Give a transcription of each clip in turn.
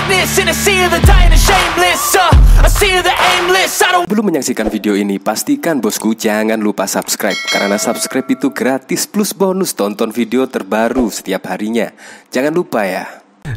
madness in a sea of the dying and shameless. A sea of the aimless. I don't. Belum menyaksikan video ini, pastikan bosku jangan lupa subscribe. Karena subscribe itu gratis plus bonus tonton video terbaru setiap harinya. Jangan lupa ya.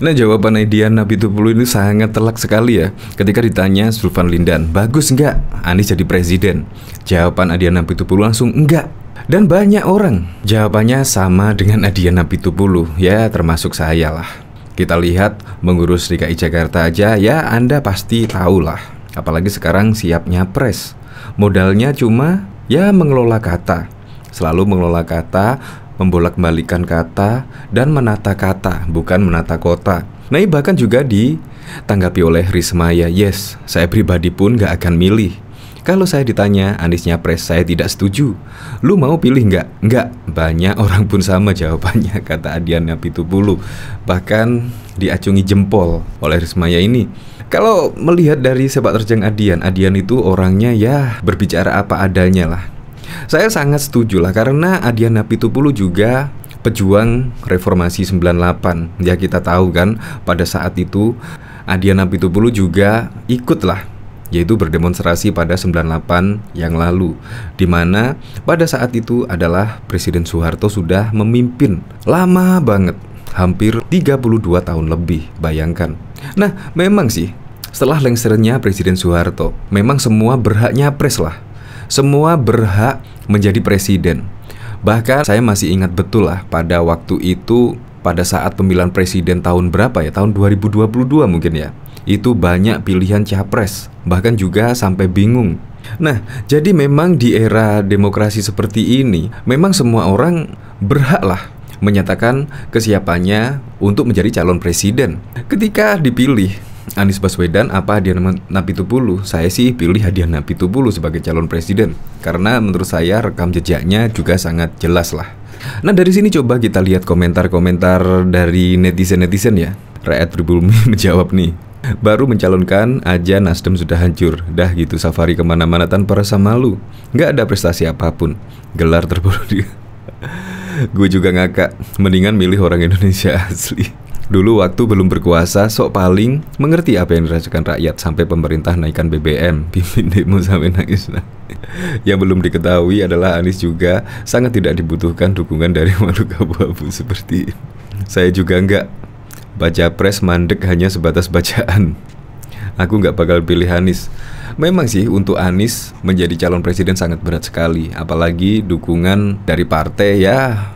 Nah, jawaban Adian Apitupulu ini sangat telak sekali ya. Ketika ditanya Sulfan Lindan, bagus nggak Anies jadi presiden? Jawaban Adian Apitupulu langsung enggak. Dan banyak orang jawabannya sama dengan Adian Apitupulu. Ya termasuk saya lah. Kita lihat mengurus DKI Jakarta aja ya Anda pasti tahu lah. Apalagi sekarang siap nyapres. Modalnya cuma ya mengelola kata. Selalu mengelola kata, membolak-balikan kata, dan menata kata, bukan menata kota. Nah, bahkan juga ditanggapi oleh Risma ya, yes, saya pribadi pun gak akan milih. Kalau saya ditanya Anies nyapres, saya tidak setuju. Lu mau pilih nggak? Nggak. Banyak orang pun sama jawabannya, kata Adian Apitupulu. Bahkan diacungi jempol oleh Risma ya ini. Kalau melihat dari sepak terjang Adian itu orangnya ya berbicara apa adanya lah. Saya sangat setuju lah, karena Adian Apitupulu juga pejuang reformasi 98. Ya kita tahu kan, pada saat itu Adian Apitupulu juga ikut lah, yaitu berdemonstrasi pada 98 yang lalu, dimana pada saat itu adalah Presiden Soeharto sudah memimpin lama banget, hampir 32 tahun lebih, bayangkan. Nah memang sih setelah lengsernya Presiden Soeharto, memang semua berhak nyapres lah. Semua berhak menjadi presiden. Bahkan saya masih ingat betul lah, pada waktu itu, pada saat pemilihan presiden tahun berapa ya, tahun 2022 mungkin ya, itu banyak pilihan capres, bahkan juga sampai bingung. Nah, jadi memang di era demokrasi seperti ini, memang semua orang berhak lah menyatakan kesiapannya untuk menjadi calon presiden. Ketika dipilih Anies Baswedan apa Adian Apitupulu, saya sih pilih Adian Apitupulu sebagai calon presiden, karena menurut saya rekam jejaknya juga sangat jelas lah. Nah, dari sini coba kita lihat komentar-komentar dari netizen-netizen ya. Rakyat Pribumi menjawab nih, baru mencalonkan aja Nasdem sudah hancur. Dah gitu safari kemana-mana tanpa rasa malu. Nggak ada prestasi apapun. Gelar terburuk dia. Gue juga ngakak, mendingan milih orang Indonesia asli. Dulu waktu belum berkuasa, sok paling mengerti apa yang dirasakan rakyat, sampai pemerintah naikkan BBM, pimpin demo sampai nangis. Yang belum diketahui adalah Anies juga sangat tidak dibutuhkan dukungan dari makhluk abu-abu seperti ini. Saya juga enggak. Baca pres mandek hanya sebatas bacaan. Aku nggak bakal pilih Anies. Memang sih untuk Anies menjadi calon presiden sangat berat sekali, apalagi dukungan dari partai ya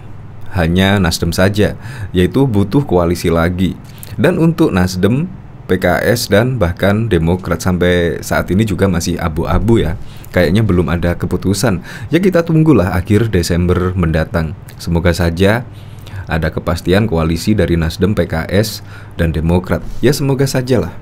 hanya Nasdem saja, yaitu butuh koalisi lagi. Dan untuk Nasdem, PKS dan bahkan Demokrat sampai saat ini juga masih abu-abu ya. Kayaknya belum ada keputusan. Ya kita tunggulah akhir Desember mendatang. Semoga saja ada kepastian koalisi dari Nasdem, PKS, dan Demokrat. Ya semoga sajalah.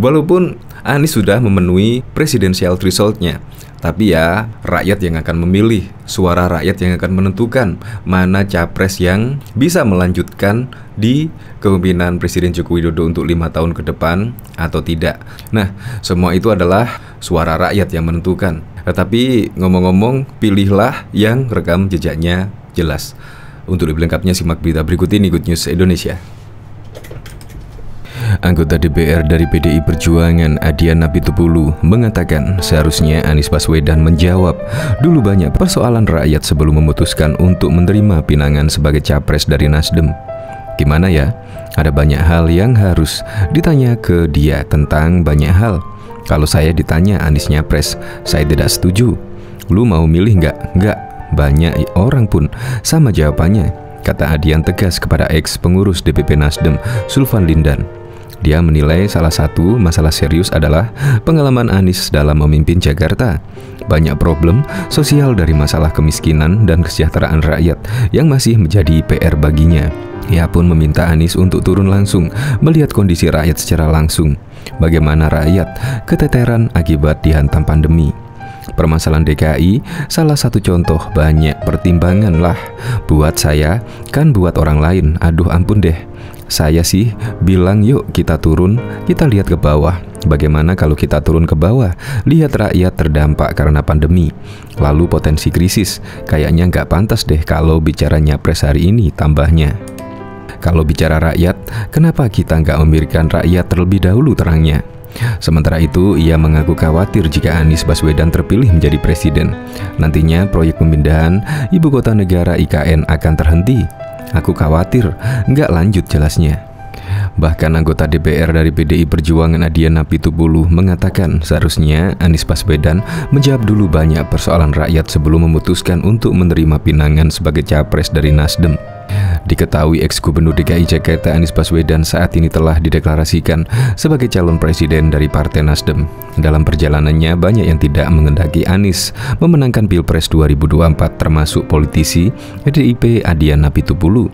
Walaupun Anies sudah memenuhi presidensial threshold-nya, tapi ya rakyat yang akan memilih, suara rakyat yang akan menentukan mana capres yang bisa melanjutkan di kepemimpinan Presiden Joko Widodo untuk 5 tahun ke depan atau tidak. Nah, semua itu adalah suara rakyat yang menentukan. Tetapi ngomong-ngomong, pilihlah yang rekam jejaknya jelas. Untuk lebih lengkapnya simak berita berikut ini, Good News Indonesia. Anggota DPR dari PDI Perjuangan Adian Apitupulu mengatakan seharusnya Anies Baswedan menjawab dulu banyak persoalan rakyat sebelum memutuskan untuk menerima pinangan sebagai capres dari Nasdem. Gimana ya? Ada banyak hal yang harus ditanya ke dia tentang banyak hal. Kalau saya ditanya Anies nyapres, saya tidak setuju. Lu mau milih nggak? Nggak. Banyak orang pun sama jawabannya, kata Adian tegas kepada ex pengurus DPP Nasdem Sulfan Lindan. Dia menilai salah satu masalah serius adalah pengalaman Anies dalam memimpin Jakarta. Banyak problem sosial dari masalah kemiskinan dan kesejahteraan rakyat yang masih menjadi PR baginya. Ia pun meminta Anies untuk turun langsung melihat kondisi rakyat secara langsung. Bagaimana rakyat keteteran akibat dihantam pandemi. Permasalahan DKI salah satu contoh, banyak pertimbangan lah. Buat saya kan buat orang lain, aduh ampun deh. Saya sih bilang yuk kita turun, kita lihat ke bawah. Bagaimana kalau kita turun ke bawah, lihat rakyat terdampak karena pandemi, lalu potensi krisis. Kayaknya nggak pantas deh kalau bicara nyapres hari ini, tambahnya. Kalau bicara rakyat, kenapa kita nggak memikirkan rakyat terlebih dahulu, terangnya. Sementara itu, ia mengaku khawatir jika Anies Baswedan terpilih menjadi presiden. Nantinya proyek pemindahan ibu kota negara IKN akan terhenti. Aku khawatir, nggak lanjut, jelasnya. Bahkan anggota DPR dari PDI Perjuangan Adian Apitupulu mengatakan seharusnya Anies Baswedan menjawab dulu banyak persoalan rakyat sebelum memutuskan untuk menerima pinangan sebagai capres dari Nasdem. Diketahui ex-gubernur DKI Jakarta Anies Baswedan saat ini telah dideklarasikan sebagai calon presiden dari Partai Nasdem. Dalam perjalanannya banyak yang tidak mengendaki Anies memenangkan Pilpres 2024, termasuk politisi PDIP Adian Apitupulu.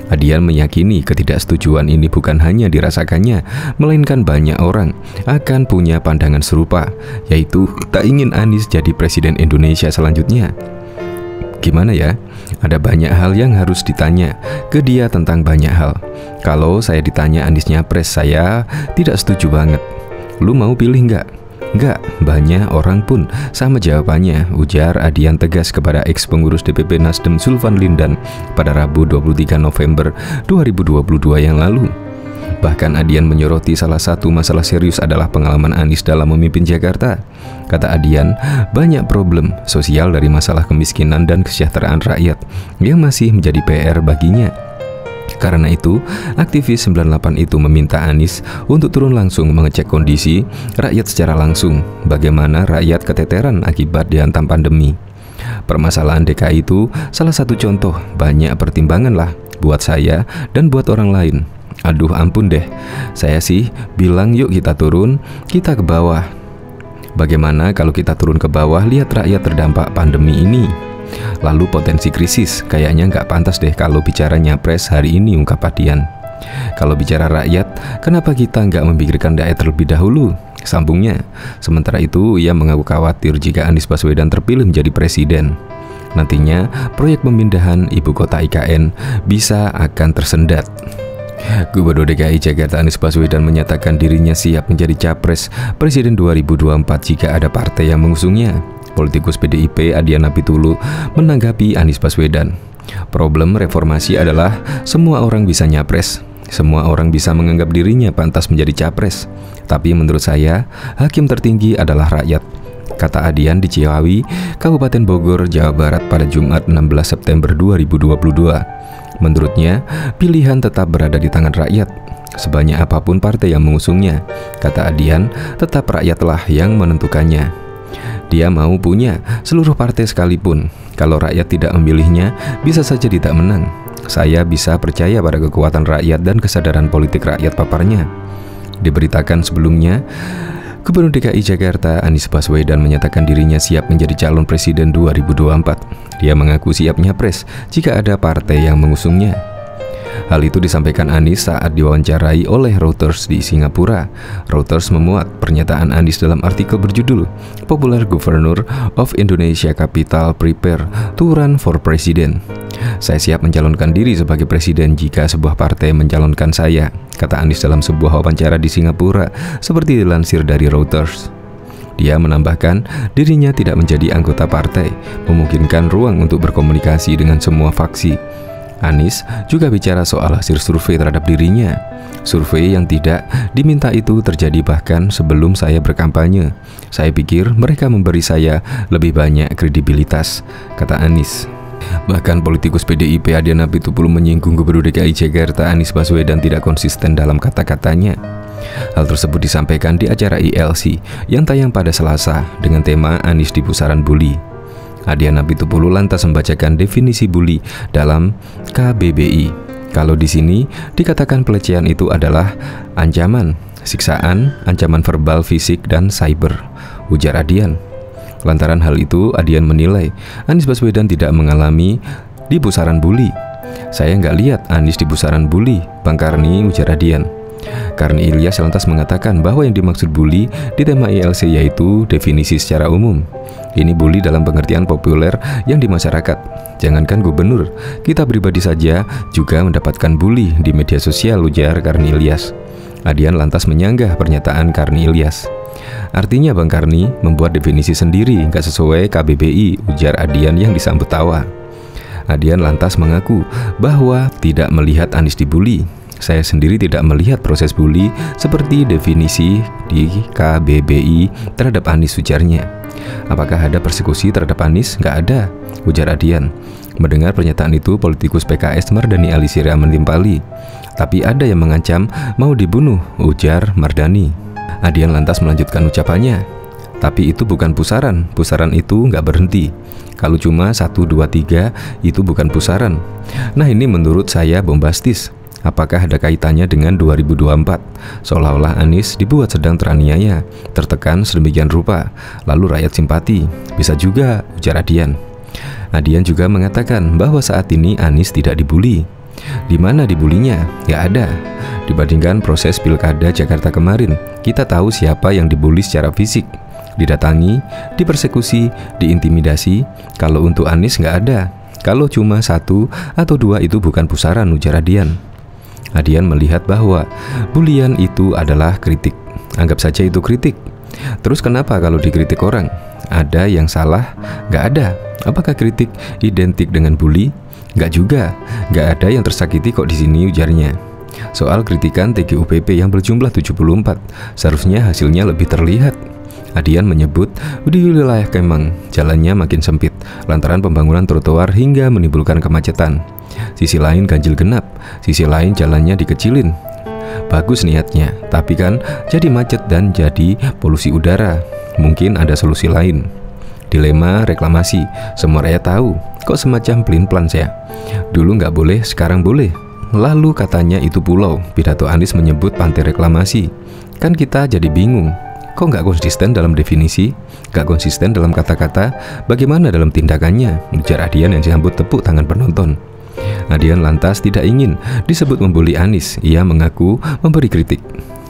Adian meyakini ketidaksetujuan ini bukan hanya dirasakannya, melainkan banyak orang akan punya pandangan serupa, yaitu tak ingin Anies jadi presiden Indonesia selanjutnya. Gimana ya? Ada banyak hal yang harus ditanya ke dia tentang banyak hal. Kalau saya ditanya Anies nyapres, saya tidak setuju banget. Lu mau pilih nggak? Nggak, banyak orang pun sama jawabannya, ujar Adian tegas kepada ex-pengurus DPP Nasdem Zulfan Lindan pada Rabu 23 November 2022 yang lalu. Bahkan Adian menyoroti salah satu masalah serius adalah pengalaman Anies dalam memimpin Jakarta. Kata Adian, banyak problem sosial dari masalah kemiskinan dan kesejahteraan rakyat yang masih menjadi PR baginya. Karena itu, aktivis 98 itu meminta Anies untuk turun langsung mengecek kondisi rakyat secara langsung, bagaimana rakyat keteteran akibat dihantam pandemi. Permasalahan DKI itu salah satu contoh, banyak pertimbangan lah buat saya dan buat orang lain. Aduh ampun deh, saya sih bilang yuk kita turun, kita ke bawah. Bagaimana kalau kita turun ke bawah, lihat rakyat terdampak pandemi ini? Lalu potensi krisis, kayaknya nggak pantas deh kalau bicara nyapres hari ini, ungkap Adian. Kalau bicara rakyat, kenapa kita nggak memikirkan rakyat terlebih dahulu? Sambungnya. Sementara itu, ia mengaku khawatir jika Anies Baswedan terpilih menjadi presiden. Nantinya, proyek pemindahan ibu kota IKN bisa akan tersendat. Gubernur DKI Jakarta Anies Baswedan menyatakan dirinya siap menjadi capres presiden 2024 jika ada partai yang mengusungnya. Politikus PDIP Adian Apitupulu menanggapi Anies Baswedan. Problem reformasi adalah semua orang bisa nyapres. Semua orang bisa menganggap dirinya pantas menjadi capres. Tapi menurut saya, hakim tertinggi adalah rakyat, kata Adian di Ciawi, Kabupaten Bogor, Jawa Barat pada Jumat 16 September 2022. Menurutnya, pilihan tetap berada di tangan rakyat. Sebanyak apapun partai yang mengusungnya, kata Adian, tetap rakyatlah yang menentukannya. Dia mau punya seluruh partai sekalipun. Kalau rakyat tidak memilihnya, bisa saja tidak menang. Saya bisa percaya pada kekuatan rakyat dan kesadaran politik rakyat, paparnya. Diberitakan sebelumnya, Gubernur DKI Jakarta Anies Baswedan menyatakan dirinya siap menjadi calon presiden 2024. Dia mengaku siap nyapres jika ada partai yang mengusungnya. Hal itu disampaikan Anies saat diwawancarai oleh Reuters di Singapura. Reuters memuat pernyataan Anies dalam artikel berjudul Popular Governor of Indonesia Capital Prepare to Run for President. Saya siap mencalonkan diri sebagai presiden jika sebuah partai mencalonkan saya, kata Anies dalam sebuah wawancara di Singapura, seperti dilansir dari Reuters. Dia menambahkan dirinya tidak menjadi anggota partai, memungkinkan ruang untuk berkomunikasi dengan semua faksi. Anies juga bicara soal hasil survei terhadap dirinya. Survei yang tidak diminta itu terjadi bahkan sebelum saya berkampanye. Saya pikir mereka memberi saya lebih banyak kredibilitas, kata Anies. Bahkan politikus PDIP Adian Apitupulu menyinggung Gubernur DKI Jakarta Anies Baswedan tidak konsisten dalam kata-katanya. Hal tersebut disampaikan di acara ILC yang tayang pada Selasa dengan tema Anies di Pusaran Bully. Adian Apitupulu lantas membacakan definisi bully dalam KBBI. Kalau di sini dikatakan pelecehan itu adalah ancaman, siksaan, ancaman verbal, fisik, dan cyber, ujar Adian. Lantaran hal itu, Adian menilai Anies Baswedan tidak mengalami di pusaran bully. Saya nggak lihat Anies di pusaran bully, Bang Karni, ujar Adian. Karni Ilyas lantas mengatakan bahwa yang dimaksud bully di tema ILC yaitu definisi secara umum. Ini bully dalam pengertian populer yang di masyarakat. Jangankan gubernur, kita pribadi saja juga mendapatkan bully di media sosial, ujar Karni Ilyas. Adian lantas menyanggah pernyataan Karni Ilyas. Artinya Bang Karni membuat definisi sendiri, nggak sesuai KBBI, ujar Adian yang disambut tawa. Adian lantas mengaku bahwa tidak melihat Anies dibully. Saya sendiri tidak melihat proses bully seperti definisi di KBBI terhadap Anies, ujarnya. Apakah ada persekusi terhadap Anies? Nggak ada, ujar Adian. Mendengar pernyataan itu, politikus PKS Mardani Alisera menimpali. Tapi ada yang mengancam mau dibunuh, ujar Mardani. Adian lantas melanjutkan ucapannya. Tapi itu bukan pusaran, pusaran itu nggak berhenti. Kalau cuma 1, 2, 3 itu bukan pusaran. Nah, ini menurut saya bombastis. Apakah ada kaitannya dengan 2024? Seolah-olah Anies dibuat sedang teraniaya, tertekan sedemikian rupa, lalu rakyat simpati. Bisa juga, ujar Adian. Adian juga mengatakan bahwa saat ini Anies tidak dibully. Di mana dibulinya? Nggak ada. Dibandingkan proses pilkada Jakarta kemarin, kita tahu siapa yang dibully secara fisik, didatangi, dipersekusi, diintimidasi. Kalau untuk Anies nggak ada. Kalau cuma 1 atau 2 itu bukan pusaran, ujar Adian. Adian melihat bahwa bulian itu adalah kritik. Anggap saja itu kritik. Terus kenapa kalau dikritik orang? Ada yang salah? Nggak ada. Apakah kritik identik dengan bully? Nggak juga. Nggak ada yang tersakiti kok di sini, ujarnya. Soal kritikan TGUPP yang berjumlah 74, seharusnya hasilnya lebih terlihat. Adian menyebut di wilayah Kemang jalannya makin sempit lantaran pembangunan trotoar hingga menimbulkan kemacetan. Sisi lain ganjil genap, sisi lain jalannya dikecilin. Bagus niatnya, tapi kan jadi macet dan jadi polusi udara. Mungkin ada solusi lain. Dilema reklamasi, semua rakyat tahu. Kok semacam pelin-pelan saya? Dulu nggak boleh, sekarang boleh. Lalu katanya itu pulau, pidato Anies menyebut pantai reklamasi. Kan kita jadi bingung. Kok nggak konsisten dalam definisi? Nggak konsisten dalam kata-kata? Bagaimana dalam tindakannya? Ujar Adian yang disambut tepuk tangan penonton. Adian lantas tidak ingin disebut membuli Anies. Ia mengaku memberi kritik.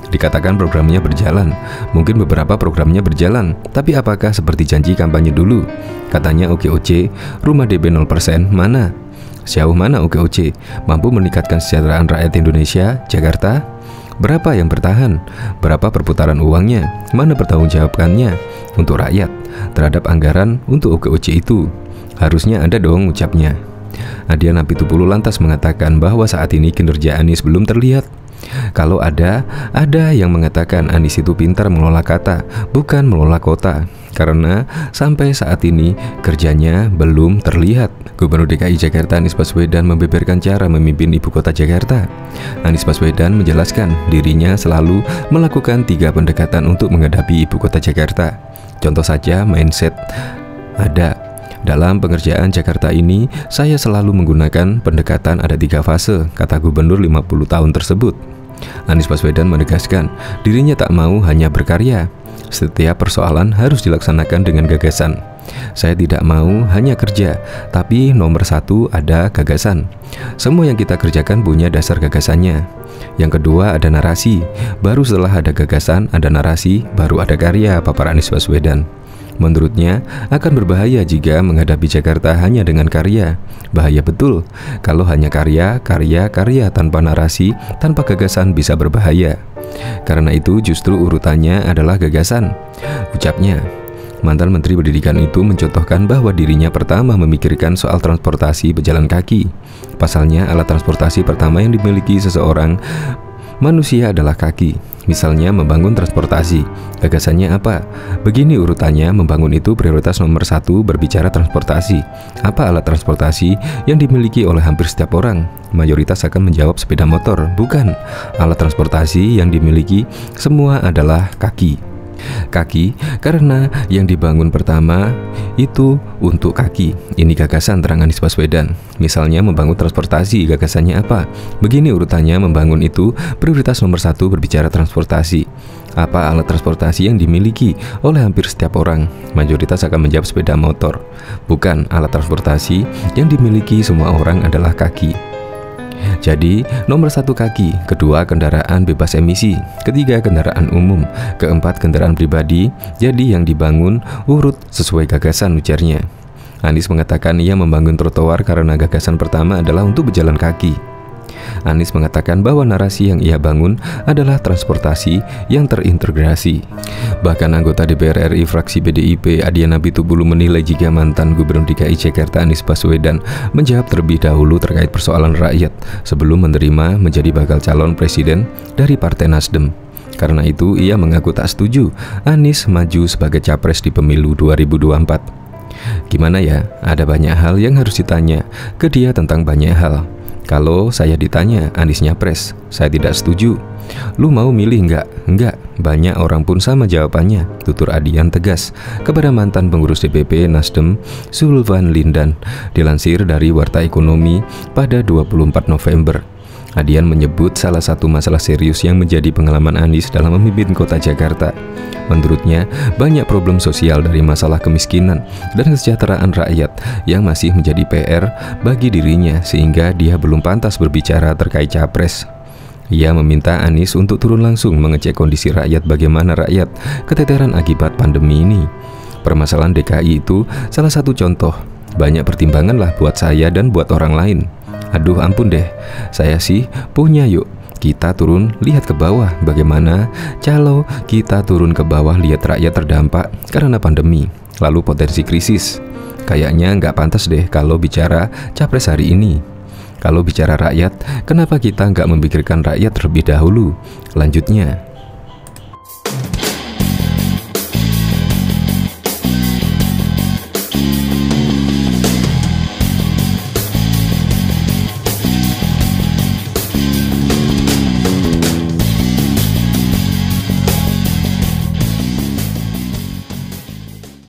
Dikatakan programnya berjalan. Mungkin beberapa programnya berjalan, tapi apakah seperti janji kampanye dulu? Katanya OKOC, rumah DP 0%, mana? Sejauh mana OKOC mampu meningkatkan kesejahteraan rakyat Indonesia, Jakarta? Berapa yang bertahan? Berapa perputaran uangnya? Mana pertanggungjawabannya untuk rakyat terhadap anggaran untuk OKOC itu? Harusnya ada dong, ucapnya. Adian Apitupulu lantas mengatakan bahwa saat ini kinerja Anies belum terlihat. Kalau ada yang mengatakan Anies itu pintar mengelola kata, bukan mengelola kota. Karena sampai saat ini kerjanya belum terlihat. Gubernur DKI Jakarta Anies Baswedan membeberkan cara memimpin ibu kota Jakarta. Anies Baswedan menjelaskan dirinya selalu melakukan 3 pendekatan untuk menghadapi ibu kota Jakarta. Contoh saja mindset ada. Dalam pengerjaan Jakarta ini, saya selalu menggunakan pendekatan ada 3 fase, kata gubernur 50 tahun tersebut. Anies Baswedan menegaskan dirinya tak mau hanya berkarya. Setiap persoalan harus dilaksanakan dengan gagasan. Saya tidak mau hanya kerja, tapi nomor 1 ada gagasan. Semua yang kita kerjakan punya dasar gagasannya. Yang kedua ada narasi. Baru setelah ada gagasan, ada narasi, baru ada karya, papar Anies Baswedan. Menurutnya, akan berbahaya jika menghadapi Jakarta hanya dengan karya. Bahaya betul. Kalau hanya karya tanpa narasi, tanpa gagasan bisa berbahaya. Karena itu justru urutannya adalah gagasan, ucapnya. Mantan Menteri Pendidikan itu mencontohkan bahwa dirinya pertama memikirkan soal transportasi pejalan kaki. Pasalnya, alat transportasi pertama yang dimiliki seseorang manusia adalah kaki. Misalnya membangun transportasi. Gagasannya apa? Begini urutannya, membangun itu prioritas nomor 1 berbicara transportasi. Apa alat transportasi yang dimiliki oleh hampir setiap orang? Mayoritas akan menjawab sepeda motor. Bukan. Alat transportasi yang dimiliki semua adalah kaki. Kaki karena yang dibangun pertama itu untuk kaki. Ini gagasan, terang Anies Baswedan. Misalnya membangun transportasi, gagasannya apa? Begini urutannya, membangun itu prioritas nomor 1 berbicara transportasi. Apa alat transportasi yang dimiliki oleh hampir setiap orang? Mayoritas akan menjawab sepeda motor. Bukan. Alat transportasi yang dimiliki semua orang adalah kaki. Jadi, nomor 1 kaki, kedua kendaraan bebas emisi, ketiga kendaraan umum, keempat kendaraan pribadi. Jadi yang dibangun urut sesuai gagasan, ujarnya. Anies mengatakan ia membangun trotoar karena gagasan pertama adalah untuk berjalan kaki. Anies mengatakan bahwa narasi yang ia bangun adalah transportasi yang terintegrasi. Bahkan anggota DPR RI fraksi PDIP Adiana Pitupulu menilai jika mantan Gubernur DKI Jakarta Anies Baswedan menjawab terlebih dahulu terkait persoalan rakyat sebelum menerima menjadi bakal calon presiden dari Partai Nasdem. Karena itu ia mengaku tak setuju Anies maju sebagai capres di pemilu 2024. Gimana ya, ada banyak hal yang harus ditanya ke dia tentang banyak hal. Kalau saya ditanya Anies nyapres, saya tidak setuju. Lu mau milih nggak? Nggak. Banyak orang pun sama jawabannya, tutur Adian tegas kepada mantan pengurus DPP Nasdem Zulfan Lindan, dilansir dari Warta Ekonomi pada 24 November. Adian menyebut salah satu masalah serius yang menjadi pengalaman Anies dalam memimpin kota Jakarta. Menurutnya, banyak problem sosial dari masalah kemiskinan dan kesejahteraan rakyat yang masih menjadi PR bagi dirinya sehingga dia belum pantas berbicara terkait capres. Ia meminta Anies untuk turun langsung mengecek kondisi rakyat, bagaimana rakyat keteteran akibat pandemi ini. Permasalahan DKI itu salah satu contoh. Banyak pertimbangan lah buat saya dan buat orang lain. Aduh ampun deh, saya sih punya yuk. Kita turun lihat ke bawah, bagaimana kalau kita turun ke bawah lihat rakyat terdampak karena pandemi, lalu potensi krisis. Kayaknya nggak pantas deh kalau bicara capres hari ini. Kalau bicara rakyat, kenapa kita nggak memikirkan rakyat terlebih dahulu? Lanjutnya,